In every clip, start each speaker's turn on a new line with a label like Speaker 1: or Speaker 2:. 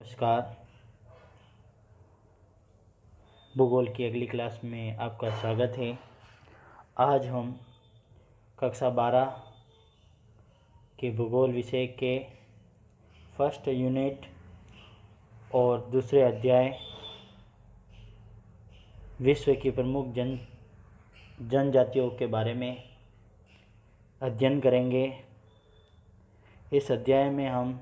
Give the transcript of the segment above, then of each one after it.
Speaker 1: नमस्कार। भूगोल की अगली क्लास में आपका स्वागत है। आज हम कक्षा 12 के भूगोल विषय के फर्स्ट यूनिट और दूसरे अध्याय विश्व की प्रमुख जनजातियों के बारे में अध्ययन करेंगे। इस अध्याय में हम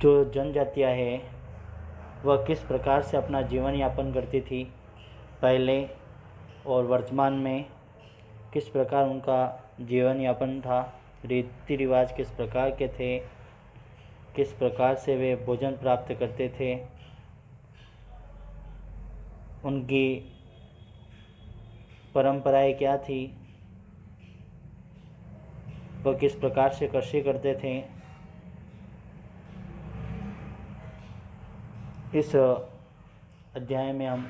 Speaker 1: जो जनजातियाँ हैं वह किस प्रकार से अपना जीवन यापन करती थी पहले और वर्तमान में, किस प्रकार उनका जीवन यापन था, रीति रिवाज किस प्रकार के थे, किस प्रकार से वे भोजन प्राप्त करते थे, उनकी परंपराएं क्या थी, वह किस प्रकार से कृषि करते थे। इस अध्याय में हम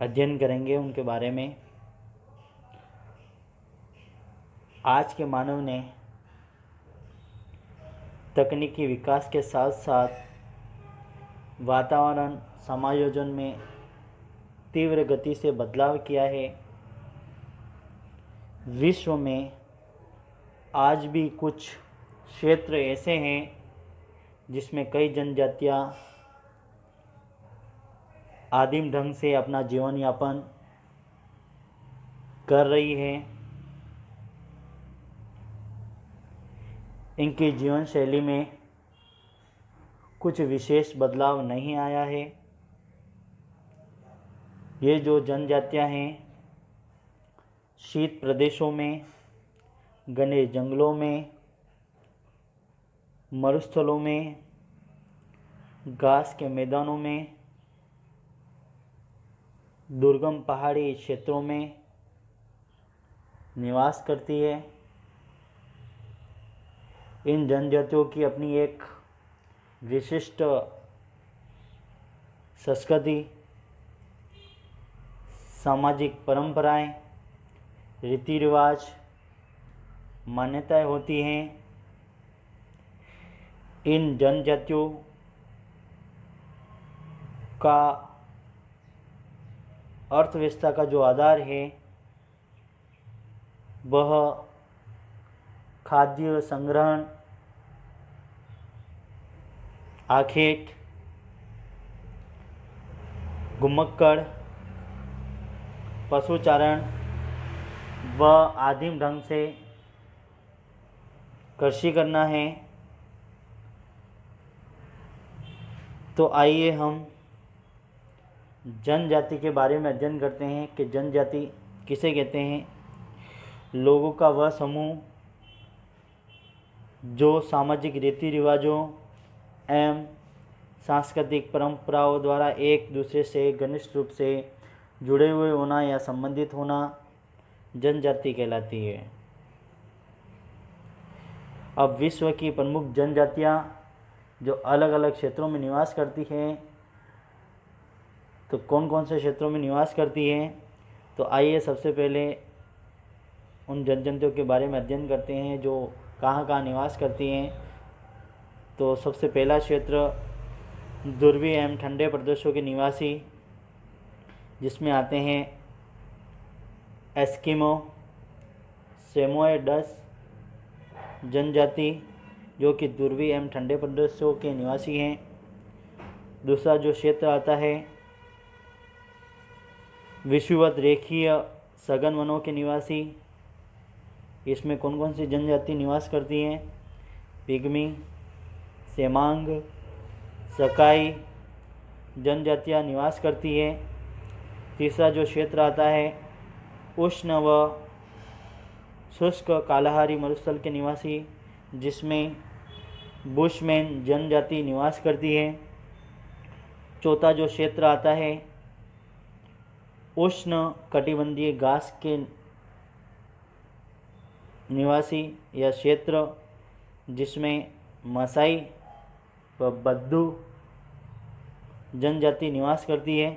Speaker 1: अध्ययन करेंगे उनके बारे में। आज के मानव ने तकनीकी विकास के साथ साथ वातावरण समायोजन में तीव्र गति से बदलाव किया है। विश्व में आज भी कुछ क्षेत्र ऐसे हैं जिसमें कई जनजातियां आदिम ढंग से अपना जीवन यापन कर रही है। इनकी जीवन शैली में कुछ विशेष बदलाव नहीं आया है। ये जो जनजातियां हैं शीत प्रदेशों में, घने जंगलों में, मरुस्थलों में, घास के मैदानों में, दुर्गम पहाड़ी क्षेत्रों में निवास करती है। इन जनजातियों की अपनी एक विशिष्ट संस्कृति, सामाजिक परंपराएं, रीति रिवाज, मान्यताएं होती हैं। इन जनजातियों का अर्थव्यवस्था का जो आधार है वह खाद्य संग्रहण, आखेट, घुमक्कड़, पशुचारण व आदिम ढंग से कृषि करना है। तो आइए हम जनजाति के बारे में अध्ययन करते हैं कि जनजाति किसे कहते हैं। लोगों का वह समूह जो सामाजिक रीति रिवाजों एवं सांस्कृतिक परंपराओं द्वारा एक दूसरे से घनिष्ठ रूप से जुड़े हुए होना या संबंधित होना जनजाति कहलाती है। अब विश्व की प्रमुख जनजातियां जो अलग अलग क्षेत्रों में निवास करती हैं, तो कौन कौन से क्षेत्रों में निवास करती हैं, तो आइए सबसे पहले उन जनजातियों के बारे में अध्ययन करते हैं जो कहाँ कहाँ निवास करती हैं। तो सबसे पहला क्षेत्र ध्रुवीय एवं ठंडे प्रदेशों के निवासी, जिसमें आते हैं एस्किमो, सेमोएडस जनजाति जो कि ध्रुवीय एवं ठंडे प्रदेशों के निवासी हैं। दूसरा जो क्षेत्र आता है विषुवत रेखीय सघन वनों के निवासी। इसमें कौन कौन सी जनजाति निवास करती हैं? पिग्मी, सेमांग, सकाई जनजातियाँ निवास करती है। तीसरा जो क्षेत्र आता है उष्ण व शुष्क कालाहारी मरुस्थल के निवासी, जिसमें बुशमैन जनजाति निवास करती है। चौथा जो क्षेत्र आता है उष्ण कटिबंधीय घास के निवासी या क्षेत्र, जिसमें मसाई व बद्दू जनजाति निवास करती है।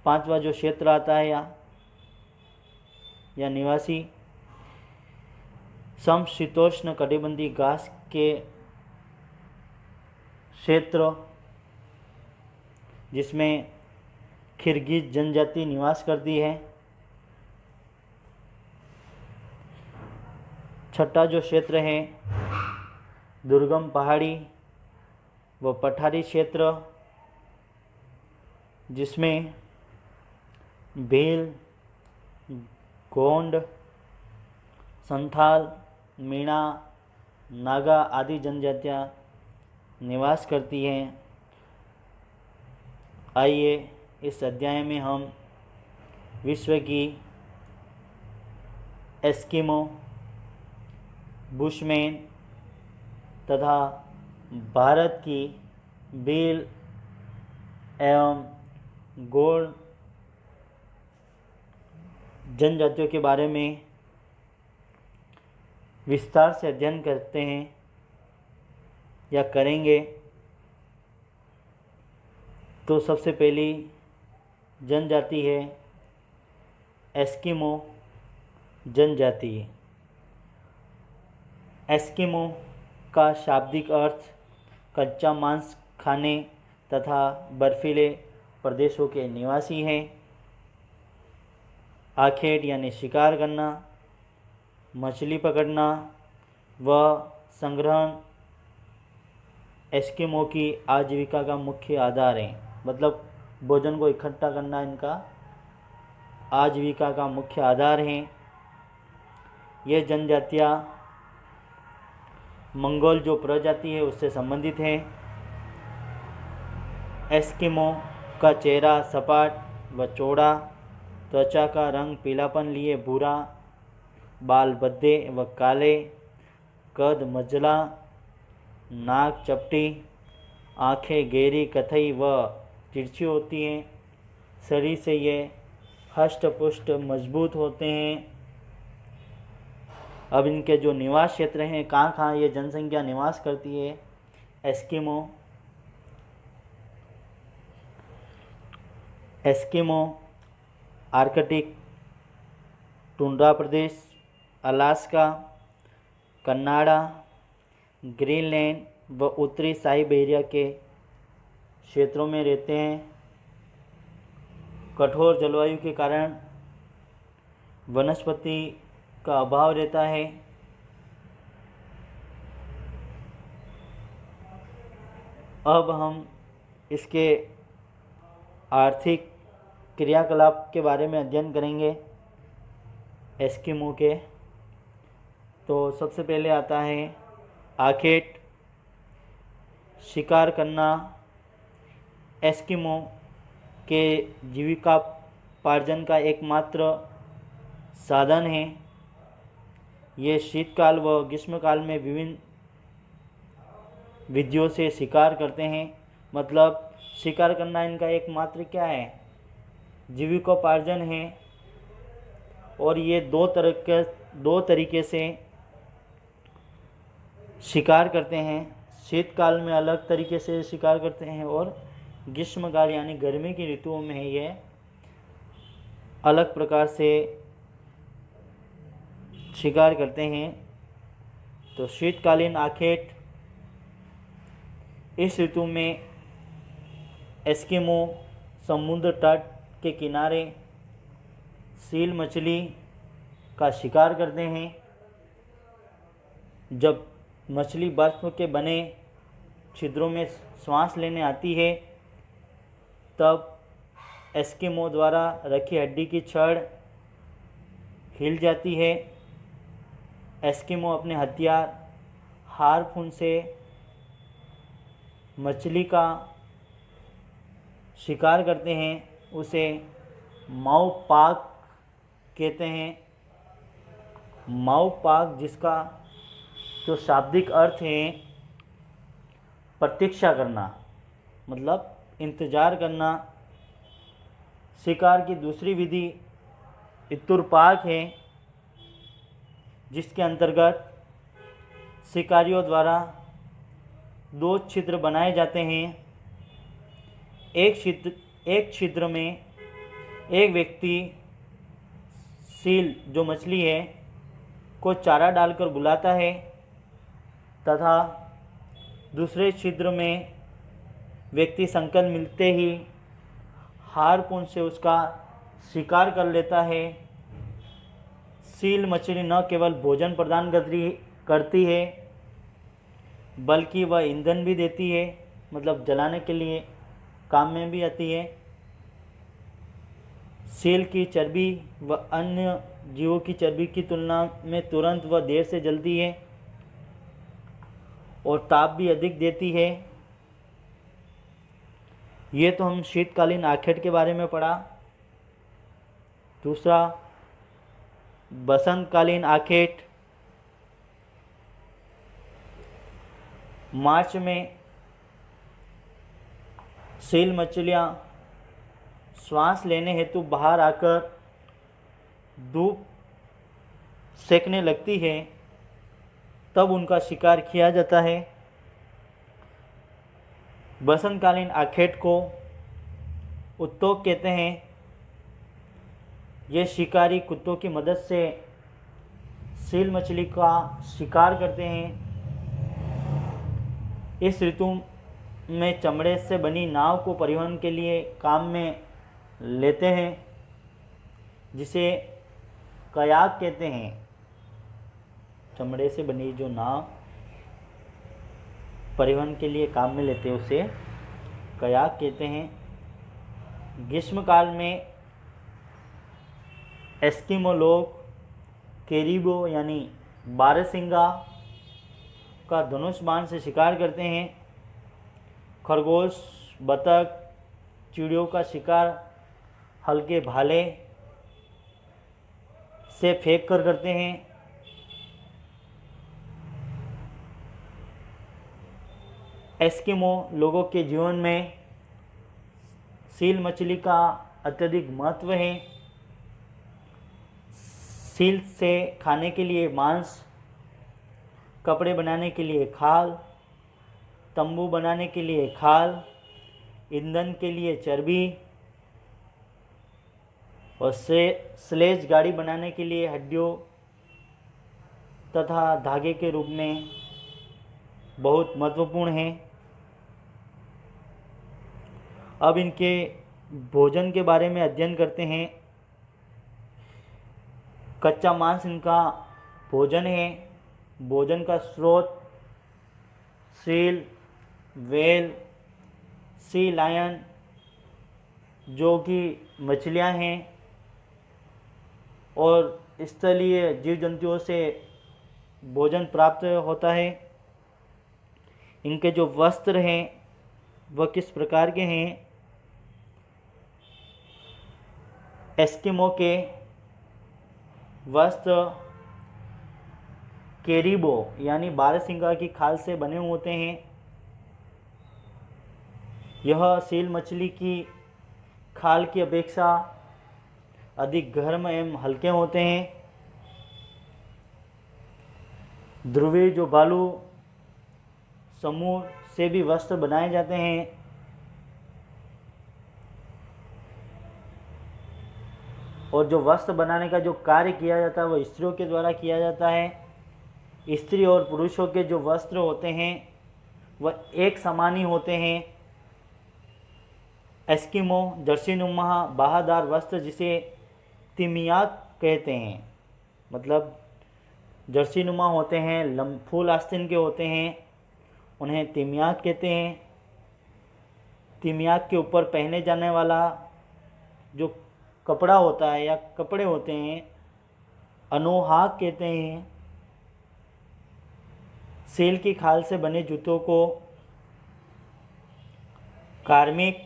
Speaker 1: पांचवा जो क्षेत्र आता है या निवासी समशीतोष्ण कटिबंधीय घास के क्षेत्र जिसमें किर्गिज जनजाति निवास करती है। छठा जो क्षेत्र है दुर्गम पहाड़ी व पठारी क्षेत्र, जिसमें भील, गोंड, संथाल, मीणा, नागा आदि जनजातियां निवास करती हैं। आइए इस अध्याय में हम विश्व की एस्किमो, बुशमैन तथा भारत की भील एवं गोंड जनजातियों के बारे में विस्तार से अध्ययन करते हैं या करेंगे। तो सबसे पहली जनजाति है एस्किमो जनजाति। एस्किमो का शाब्दिक अर्थ कच्चा मांस खाने तथा बर्फीले प्रदेशों के निवासी हैं। आखेट यानी शिकार करना, मछली पकड़ना व संग्रहण एस्किमो की आजीविका का मुख्य आधार है। मतलब भोजन को इकट्ठा करना इनका आजीविका का मुख्य आधार है। ये जनजातियाँ मंगोल जो प्रजाति है उससे संबंधित है। एस्किमो का चेहरा सपाट व चौड़ा, त्वचा का रंग पीलापन लिए भूरा, बाल भद्दे व काले, कद मझला, नाक चपटी, आँखें गहरी कथई व तिरछी होती हैं। शरीर से ये हष्ट-पुष्ट मजबूत होते हैं। अब इनके जो निवास क्षेत्र हैं, कहाँ ये जनसंख्या निवास करती है एस्किमो आर्कटिक टुंड्रा प्रदेश, अलास्का, कनाडा, ग्रीनलैंड व उत्तरी साइबेरिया के क्षेत्रों में रहते हैं। कठोर जलवायु के कारण वनस्पति का अभाव रहता है। अब हम इसके आर्थिक क्रियाकलाप के बारे में अध्ययन करेंगे एस्किमो के। तो सबसे पहले आता है आखेट, शिकार करना एस्किमो के जीविकापार्जन का एकमात्र साधन है। ये शीतकाल व ग्रीष्मकाल में विभिन्न विधियों से शिकार करते हैं। मतलब शिकार करना इनका एकमात्र क्या है, जीविकोपार्जन है। और ये दो तरीके से शिकार करते हैं। शीतकाल में अलग तरीके से शिकार करते हैं और ग्रीष्मकाल यानी गर्मी की ऋतुओं में ये अलग प्रकार से शिकार करते हैं। तो शीतकालीन आखेट, इस ऋतु में एस्किमो समुद्र तट के किनारे सील मछली का शिकार करते हैं। जब मछली बर्फ के बने छिद्रों में सांस लेने आती है तब एस्किमो द्वारा रखी हड्डी की छड़ हिल जाती है। एस्किमो अपने हथियार हार्पून से मछली का शिकार करते हैं। उसे माउ पाक कहते हैं। माउ पाक जिसका जो शाब्दिक अर्थ है प्रतीक्षा करना, मतलब इंतज़ार करना। शिकार की दूसरी विधि इतुरपाक है, जिसके अंतर्गत शिकारियों द्वारा 2 छिद्र बनाए जाते हैं। एक छिद्र में एक व्यक्ति सील जो मछली है को चारा डालकर बुलाता है तथा दूसरे छिद्र में व्यक्ति संकल्प मिलते ही हारपून से उसका शिकार कर लेता है। सील मछली न केवल भोजन प्रदान करती है बल्कि वह ईंधन भी देती है, मतलब जलाने के लिए काम में भी आती है। सील की चर्बी व अन्य जीवों की चर्बी की तुलना में तुरंत व देर से जलती है और ताप भी अधिक देती है। ये तो हम शीतकालीन आखेट के बारे में पढ़ा। दूसरा, बसंतकालीन आखेट। मार्च में सील मछलियाँ श्वास लेने हेतु बाहर आकर धूप सेकने लगती है, तब उनका शिकार किया जाता है। बसंतकालीन आखेट को उत्तोक कहते हैं। ये शिकारी कुत्तों की मदद से सील मछली का शिकार करते हैं। इस ऋतु में चमड़े से बनी नाव को परिवहन के लिए काम में लेते हैं, जिसे कयाक कहते हैं। चमड़े से बनी जो नाव परिवहन के लिए काम में लेते हैं उसे कयाक कहते हैं। ग्रीष्मकाल में एस्किमो लोग कैरिबो यानी बारहसिंगा का धनुष बाण से शिकार करते हैं। खरगोश, बतख, चिड़ियों का शिकार हल्के भाले से फेंक कर करते हैं। एस्किमो लोगों के जीवन में सील मछली का अत्यधिक महत्व है। सील से खाने के लिए मांस, कपड़े बनाने के लिए खाल, तंबू बनाने के लिए खाल, ईंधन के लिए चर्बी और स्लेज गाड़ी बनाने के लिए हड्डियों तथा धागे के रूप में बहुत महत्वपूर्ण है। अब इनके भोजन के बारे में अध्ययन करते हैं। कच्चा मांस इनका भोजन है। भोजन का स्रोत सील, व्हेल, सी लायन जो कि मछलियां हैं और स्थलीय जीव जंतुओं से भोजन प्राप्त होता है। इनके जो वस्त्र हैं वह किस प्रकार के हैं? एस्किमो के वस्त्र कैरिबो यानी बारहसिंगा की खाल से बने होते हैं। यह सील मछली की खाल की अपेक्षा अधिक गर्म एवं हल्के होते हैं। ध्रुवीय जो बालू समूह से भी वस्त्र बनाए जाते हैं। और जो वस्त्र बनाने का जो कार्य किया जाता है वह स्त्रियों के द्वारा किया जाता है। स्त्री और पुरुषों के जो वस्त्र होते हैं वह एक समान ही होते हैं। एस्किमो जर्सीनुमा बाहादार वस्त्र जिसे तिमियाक कहते हैं, मतलब जर्सीनुमा होते हैं, फूल आस्तीन के होते हैं, उन्हें तिमियाक कहते हैं। तिमियाक के ऊपर पहने जाने वाला जो कपड़ा होता है या कपड़े होते हैं अनोहाक कहते हैं। सील की खाल से बने जूतों को कार्मिक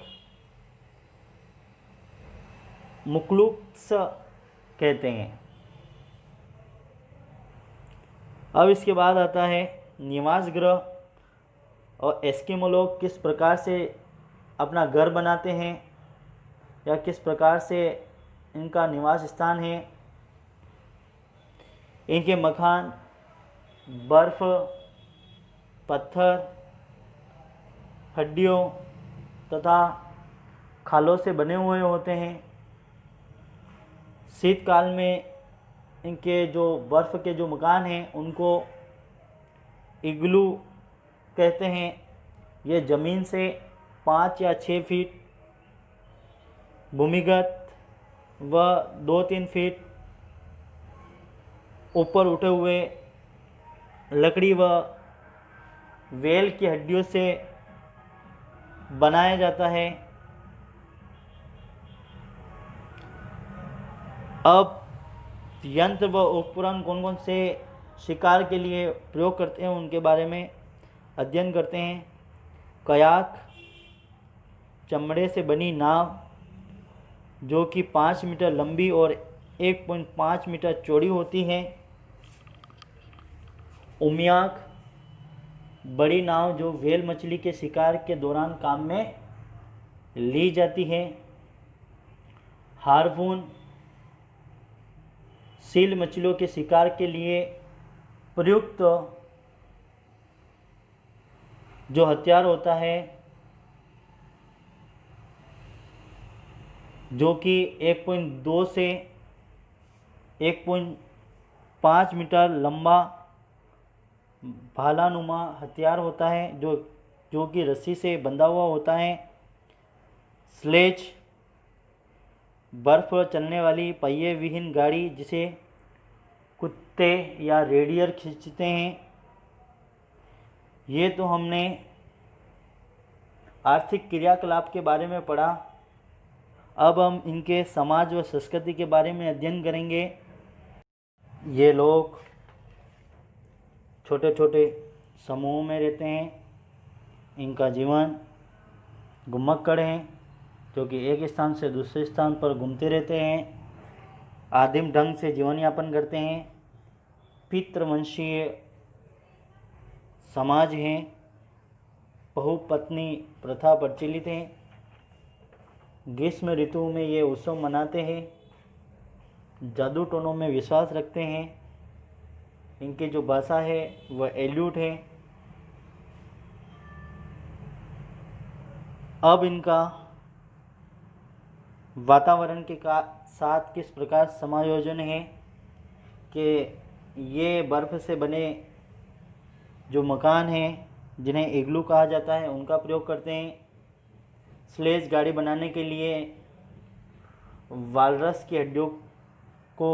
Speaker 1: मुक्लुक्स कहते हैं। अब इसके बाद आता है निवास गृह और एस्किमो लोग किस प्रकार से अपना घर बनाते हैं या किस प्रकार से इनका निवास स्थान है। इनके मकान बर्फ, पत्थर, हड्डियों तथा खालों से बने हुए होते हैं। शीतकाल में इनके जो बर्फ़ के जो मकान हैं उनको इग्लू कहते हैं। ये ज़मीन से 5 या 6 फीट भूमिगत व 2-3 फीट ऊपर उठे हुए लकड़ी व वेल की हड्डियों से बनाया जाता है। अब यंत्र व उपकरण कौन कौन से शिकार के लिए प्रयोग करते हैं उनके बारे में अध्ययन करते हैं। कयाक, चमड़े से बनी नाव जो कि 5 मीटर लंबी और 1.5 मीटर चौड़ी होती है। उमियाक, बड़ी नाव जो व्हेल मछली के शिकार के दौरान काम में ली जाती है। हार्पून, सील मछलियों के शिकार के लिए प्रयुक्त जो हथियार होता है, जो कि 1.2 से 1.5 मीटर लंबा भालानुमा हथियार होता है जो कि रस्सी से बंधा हुआ होता है। स्लेज, बर्फ पर चलने वाली पहिए विहीन गाड़ी जिसे कुत्ते या रेडियर खींचते हैं। ये तो हमने आर्थिक क्रियाकलाप के बारे में पढ़ा। अब हम इनके समाज व संस्कृति के बारे में अध्ययन करेंगे। ये लोग छोटे छोटे समूहों में रहते हैं। इनका जीवन घुमक्कड़ है, जो कि एक स्थान से दूसरे स्थान पर घूमते रहते हैं। आदिम ढंग से जीवन यापन करते हैं। पितृवंशीय समाज है। बहुपत्नी प्रथा प्रचलित है। ग्रीष्म ऋतु में ये उत्सव मनाते हैं। जादू टोनों में विश्वास रखते हैं। इनकी जो भाषा है वह एल्यूट है। अब इनका वातावरण के साथ किस प्रकार समायोजन है कि ये बर्फ़ से बने जो मकान हैं जिन्हें इग्लू कहा जाता है उनका प्रयोग करते हैं। स्लेज गाड़ी बनाने के लिए वालरस की हड्डियों को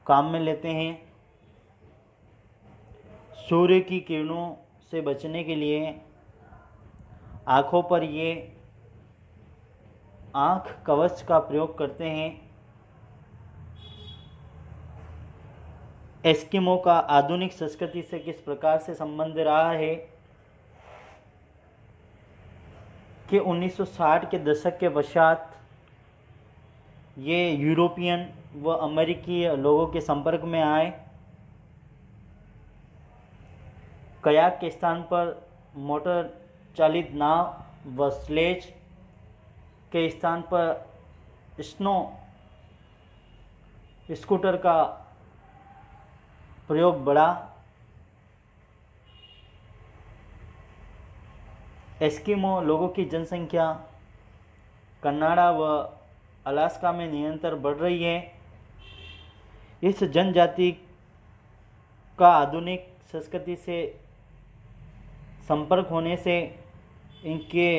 Speaker 1: काम में लेते हैं। सूर्य की किरणों से बचने के लिए आँखों पर ये आँख कवच का प्रयोग करते हैं। एस्किमो का आधुनिक संस्कृति से किस प्रकार से संबंध रहा है कि 1960 के दशक के पश्चात ये यूरोपियन व अमेरिकी लोगों के संपर्क में आए। कयाक के स्थान पर मोटर चालित नाव व स्लेज के स्थान पर स्नो स्कूटर का प्रयोग बढ़ा। एस्किमो लोगों की जनसंख्या कनाडा व अलास्का में निरंतर बढ़ रही है। इस जनजाति का आधुनिक संस्कृति से संपर्क होने से इनके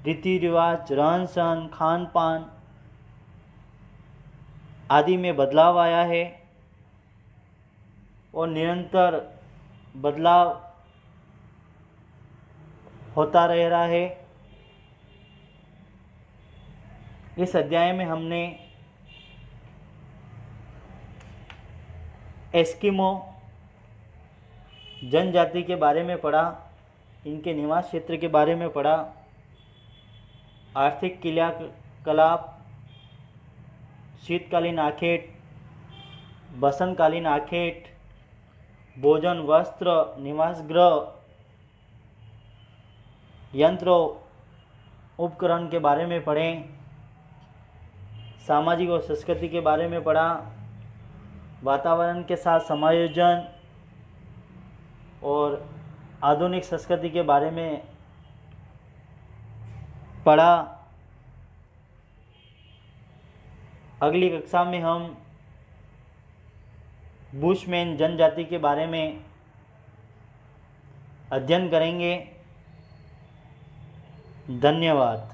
Speaker 1: रीति रिवाज, रहन सहन, खान पान आदि में बदलाव आया है और निरंतर बदलाव होता रह रहा है। इस अध्याय में हमने एस्किमो जनजाति के बारे में पढ़ा, इनके निवास क्षेत्र के बारे में पढ़ा, आर्थिक क्रियाकलाप, शीतकालीन आखेट, बसंतकालीन आखेट, भोजन, वस्त्र, निवास गृह, यंत्र उपकरण के बारे में पढ़ें, सामाजिक और संस्कृति के बारे में पढ़ा, वातावरण के साथ समायोजन और आधुनिक संस्कृति के बारे में पढ़ा। अगली कक्षा में हम बुशमैन जनजाति के बारे में अध्ययन करेंगे। धन्यवाद।